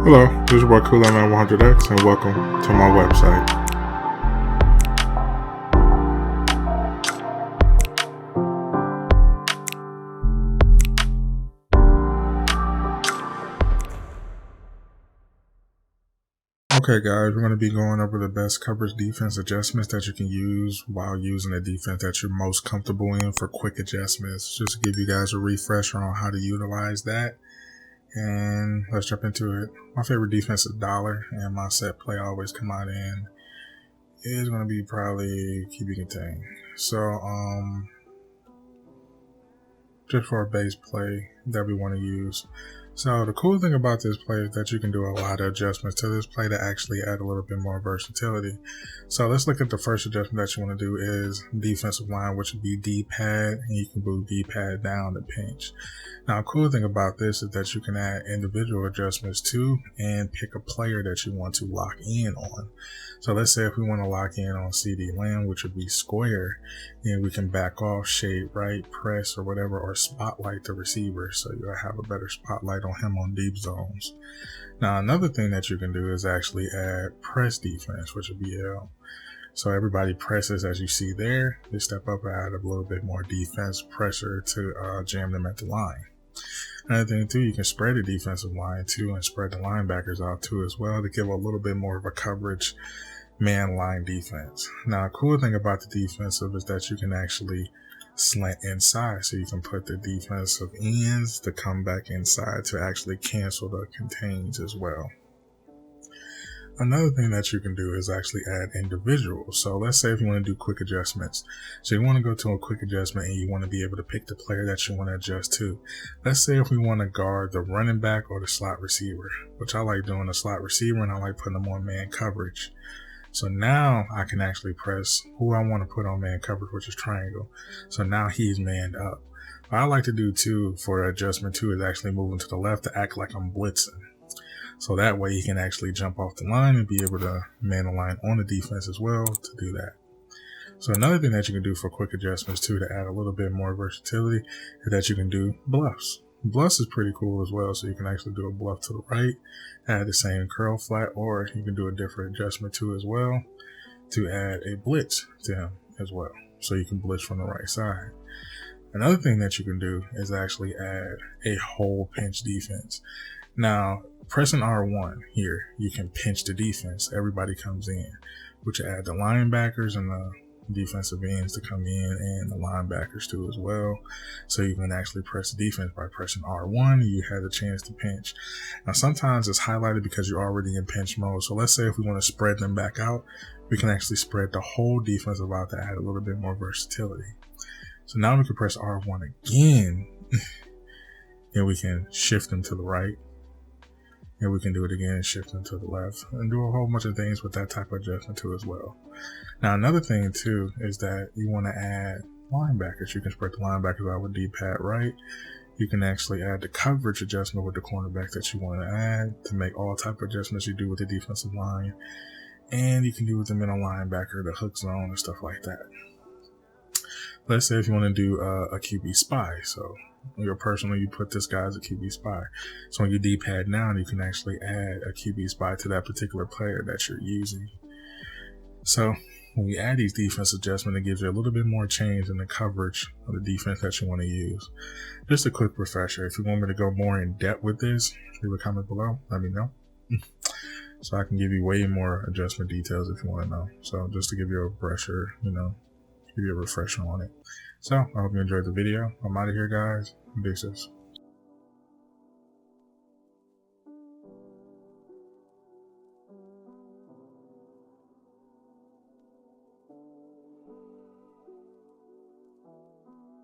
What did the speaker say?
Hello, this is your boy CoolMan100X and welcome to my website. Okay guys, we're going to be going over the best coverage defense adjustments that you can use while using a defense that you're most comfortable in for quick adjustments. Just to give you guys a refresher on how to utilize that. And let's jump into it. My favorite defense is dollar, and my set play I always come out in is going to be probably keep you contained. So just for a base play that we want to use. So the cool thing about this play is that you can do a lot of adjustments to this play to actually add a little bit more versatility. So let's look at the first adjustment that you want to do is defensive line, which would be D-pad, and you can move D-pad down to pinch. Now, a cool thing about this is that you can add individual adjustments too and pick a player that you want to lock in on. So let's say if we want to lock in on CD Lamb, which would be square, then we can back off, shade right, press or whatever, or spotlight the receiver. So you'll have a better spotlight on him on deep zones. Now, another thing that you can do is actually add press defense, which would be L. So everybody presses as you see there. You step up and add a little bit more defense pressure to jam them at the line. Another thing too, you can spread the defensive line too and spread the linebackers out too as well to give a little bit more of a coverage man line defense. Now, a cool thing about the defensive is that you can actually slant inside, so you can put the defensive ends to come back inside to actually cancel the contains as well. Another thing that you can do is actually add individuals. So let's say if you want to do quick adjustments. So you want to go to a quick adjustment and you want to be able to pick the player that you want to adjust to. Let's say if we want to guard the running back or the slot receiver, which I like doing the slot receiver and I like putting them on man coverage. So now I can actually press who I want to put on man coverage, which is triangle. So now he's manned up. What I like to do too for adjustment too is actually moving to the left to act like I'm blitzing. So that way he can actually jump off the line and be able to man the line on the defense as well to do that. So another thing that you can do for quick adjustments too to add a little bit more versatility is that you can do bluffs. Bluffs is pretty cool as well. So you can actually do a bluff to the right, add the same curl flat, or you can do a different adjustment too as well to add a blitz to him as well. So you can blitz from the right side. Another thing that you can do is actually add a whole pinch defense. Now, pressing R1 here, you can pinch the defense. Everybody comes in, which add the linebackers and the defensive ends to come in and the linebackers too as well. So you can actually press the defense by pressing R1. You have the chance to pinch. Now, sometimes it's highlighted because you're already in pinch mode. So let's say if we want to spread them back out, we can actually spread the whole defensive out to add a little bit more versatility. So now we can press R1 again and we can shift them to the right. And we can do it again and shift them to the left and do a whole bunch of things with that type of adjustment too as well. Now, another thing too is that you want to add linebackers. You can spread the linebackers out with D-pad right. You can actually add the coverage adjustment with the cornerback that you want to add to make all type of adjustments you do with the defensive line. And you can do with the middle linebacker, the hook zone and stuff like that. Let's say if you want to do a QB spy. So you put this guy as a QB spy. So when you D-pad down, you can actually add a QB spy to that particular player that you're using. So when you add these defense adjustments, it gives you a little bit more change in the coverage of the defense that you want to use. Just a quick refresher. If you want me to go more in depth with this, leave a comment below. Let me know. So I can give you way more adjustment details if you want to know. So just to give you a refresher, give you a refresher on it. So I hope you enjoyed the video. I'm out of here, guys. Deuces.